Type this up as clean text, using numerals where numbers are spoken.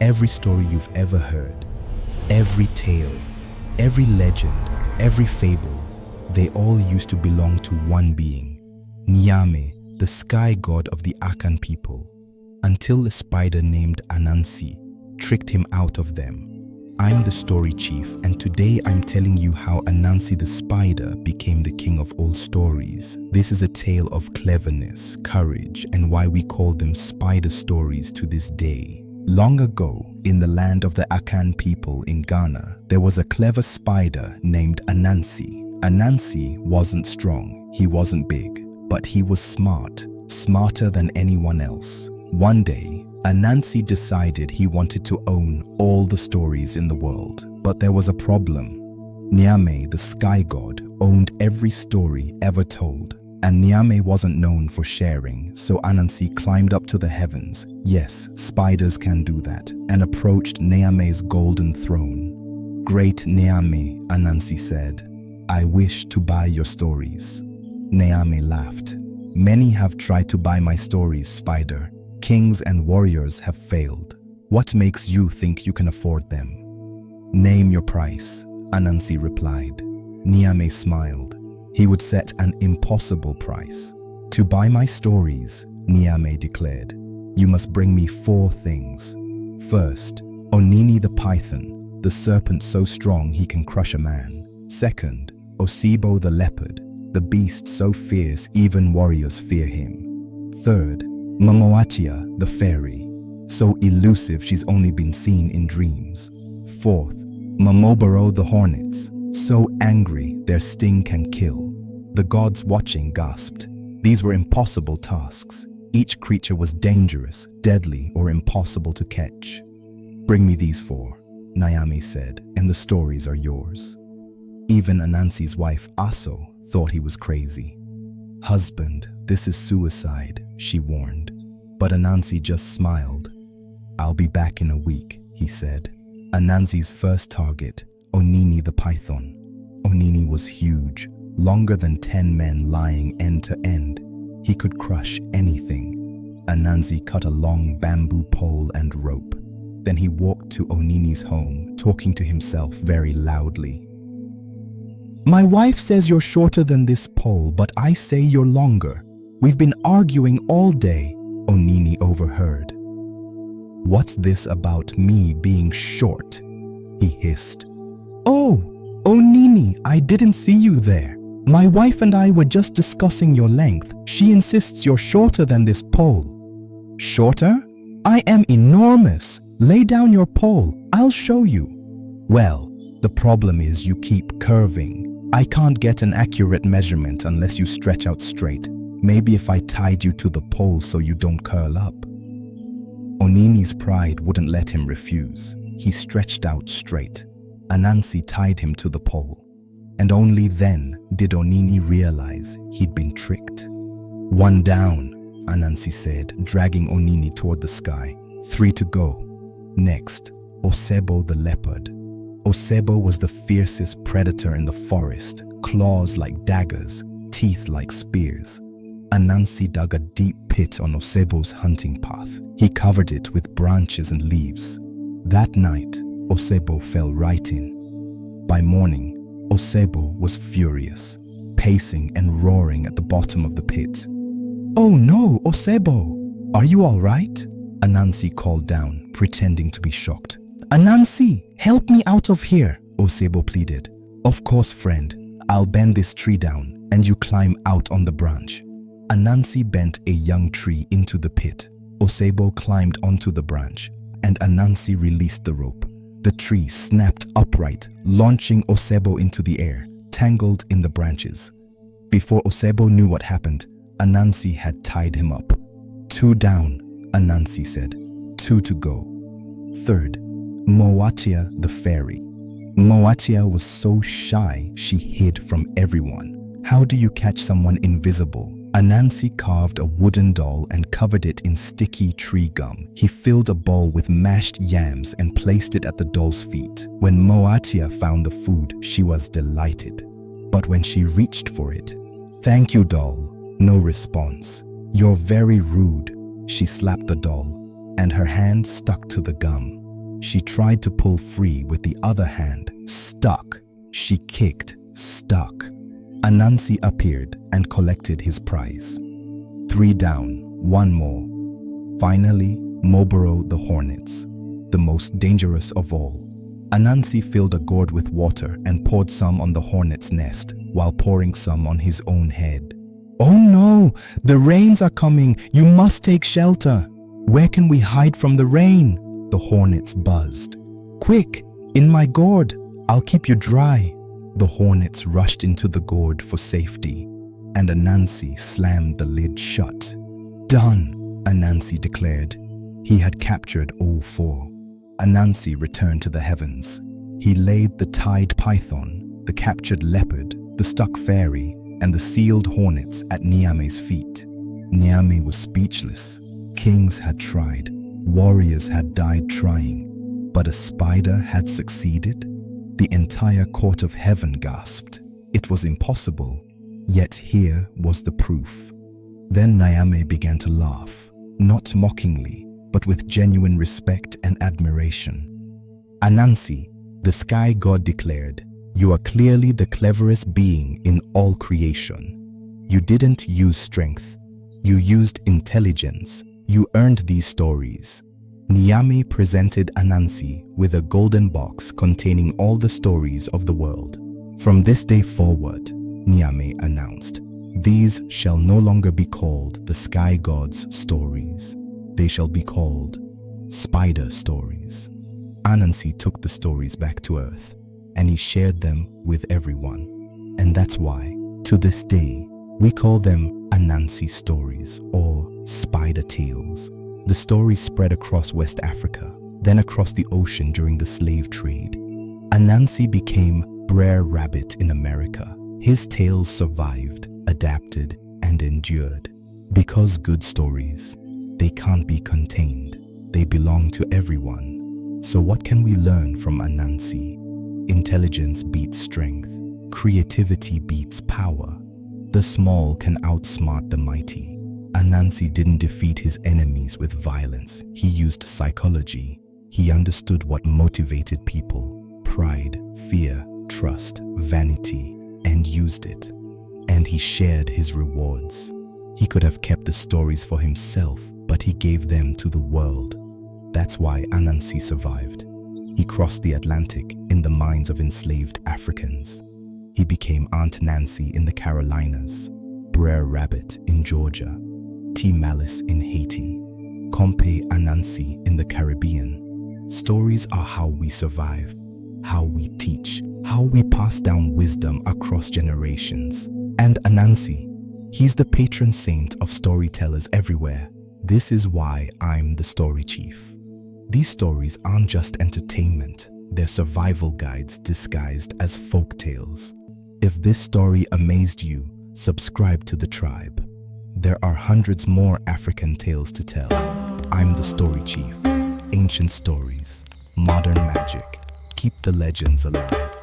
Every story you've ever heard, every tale, every legend, every fable, they all used to belong to one being, Nyame, the sky god of the Akan people, until a spider named Anansi tricked him out of them. I'm the story chief, and today I'm telling you how Anansi the Spider became the king of all stories. This is a tale of cleverness, courage, and why we call them spider stories to this day. Long ago, in the land of the Akan people in Ghana, there was a clever spider named Anansi. Anansi wasn't strong, he wasn't big, but he was smart, smarter than anyone else. One day, Anansi decided he wanted to own all the stories in the world, but there was a problem. Nyame, the sky god, owned every story ever told, and Nyame wasn't known for sharing, so Anansi climbed up to the heavens, yes, spiders can do that, and approached Nyame's golden throne. "Great Nyame," Anansi said, "I wish to buy your stories." Nyame laughed. "Many have tried to buy my stories, spider. Kings and warriors have failed. What makes you think you can afford them?" "Name your price," Anansi replied. Nyame smiled. He would set an impossible price. "To buy my stories," Nyame declared, "you must bring me 4 things. First, Onini the Python, the serpent so strong he can crush a man. Second, Osebo the Leopard, the beast so fierce even warriors fear him. Third, Momoatia, the fairy, so elusive she's only been seen in dreams. Fourth, Momoboro the Hornets, so angry their sting can kill." The gods watching gasped. These were impossible tasks. Each creature was dangerous, deadly, or impossible to catch. "Bring me these 4, Nyame said, "and the stories are yours." Even Anansi's wife Aso thought he was crazy. "Husband, this is suicide," she warned. But Anansi just smiled. "I'll be back in a week," he said. Anansi's first target, Onini the Python. Onini was huge, longer than 10 men lying end to end. He could crush anything. Anansi cut a long bamboo pole and rope. Then he walked to Onini's home, talking to himself very loudly. "My wife says you're shorter than this pole, but I say you're longer. We've been arguing all day," Onini overheard. "What's this about me being short?" he hissed. "Oh, Onini, I didn't see you there. My wife and I were just discussing your length. She insists you're shorter than this pole." "Shorter? I am enormous. Lay down your pole. I'll show you." "Well, the problem is you keep curving. I can't get an accurate measurement unless you stretch out straight. Maybe if I tied you to the pole so you don't curl up." Onini's pride wouldn't let him refuse. He stretched out straight. Anansi tied him to the pole. And only then did Onini realize he'd been tricked. "1 down," Anansi said, dragging Onini toward the sky. 3 to go. Next, Osebo the Leopard. Osebo was the fiercest predator in the forest, claws like daggers, teeth like spears. Anansi dug a deep pit on Osebo's hunting path. He covered it with branches and leaves. That night, Osebo fell right in. By morning, Osebo was furious, pacing and roaring at the bottom of the pit. "Oh no, Osebo! Are you all right?" Anansi called down, pretending to be shocked. "Anansi, help me out of here," Osebo pleaded. "Of course, friend. I'll bend this tree down and you climb out on the branch." Anansi bent a young tree into the pit. Osebo climbed onto the branch, and Anansi released the rope. The tree snapped upright, launching Osebo into the air, tangled in the branches. Before Osebo knew what happened, Anansi had tied him up. 2 down, Anansi said. 2 to go. Third, Moatia the fairy. Moatia was so shy she hid from everyone. How do you catch someone invisible? Anansi carved a wooden doll and covered it in sticky tree gum. He filled a bowl with mashed yams and placed it at the doll's feet. When Moatia found the food, she was delighted. But when she reached for it, "Thank you, doll." No response. "You're very rude." She slapped the doll, and her hand stuck to the gum. She tried to pull free with the other hand, stuck. She kicked, stuck. Anansi appeared and collected his prize. 3 down, 1 more. Finally, Moboro the Hornets, the most dangerous of all. Anansi filled a gourd with water and poured some on the hornet's nest while pouring some on his own head. "Oh no! The rains are coming! You must take shelter! Where can we hide from the rain?" The hornets buzzed. "Quick! In my gourd! I'll keep you dry!" The hornets rushed into the gourd for safety, and Anansi slammed the lid shut. "Done!" Anansi declared. He had captured all 4. Anansi returned to the heavens. He laid the tied python, the captured leopard, the stuck fairy, and the sealed hornets at Nyame's feet. Nyame was speechless. Kings had tried, warriors had died trying, but a spider had succeeded? The entire court of heaven gasped. It was impossible, yet here was the proof. Then Nyame began to laugh, not mockingly, but with genuine respect and admiration. "Anansi, the Sky God declared, you are clearly the cleverest being in all creation. You didn't use strength. You used intelligence. You earned these stories." Nyame presented Anansi with a golden box containing all the stories of the world. "From this day forward," Nyame announced, "these shall no longer be called the Sky God's stories. They shall be called Spider Stories." Anansi took the stories back to Earth, and he shared them with everyone. And that's why, to this day, we call them Anansi stories or spider tales. The stories spread across West Africa, then across the ocean during the slave trade. Anansi became Brer Rabbit in America. His tales survived, adapted, and endured. Because good stories, they can't be contained. They belong to everyone. So what can we learn from Anansi? Intelligence beats strength. Creativity beats power. The small can outsmart the mighty. Anansi didn't defeat his enemies with violence. He used psychology. He understood what motivated people: pride, fear, trust, vanity, and used it. And he shared his rewards. He could have kept the stories for himself, but he gave them to the world. That's why Anansi survived. He crossed the Atlantic in the minds of enslaved Africans. He became Aunt Nancy in the Carolinas, Brer Rabbit in Georgia, T. Malice in Haiti, Compe Anansi in the Caribbean. Stories are how we survive, how we teach, how we pass down wisdom across generations. And Anansi, he's the patron saint of storytellers everywhere. This is why I'm the story chief. These stories aren't just entertainment, they're survival guides disguised as folk tales. If this story amazed you, subscribe to the tribe. There are hundreds more African tales to tell. I'm the story chief. Ancient stories, modern magic. Keep the legends alive.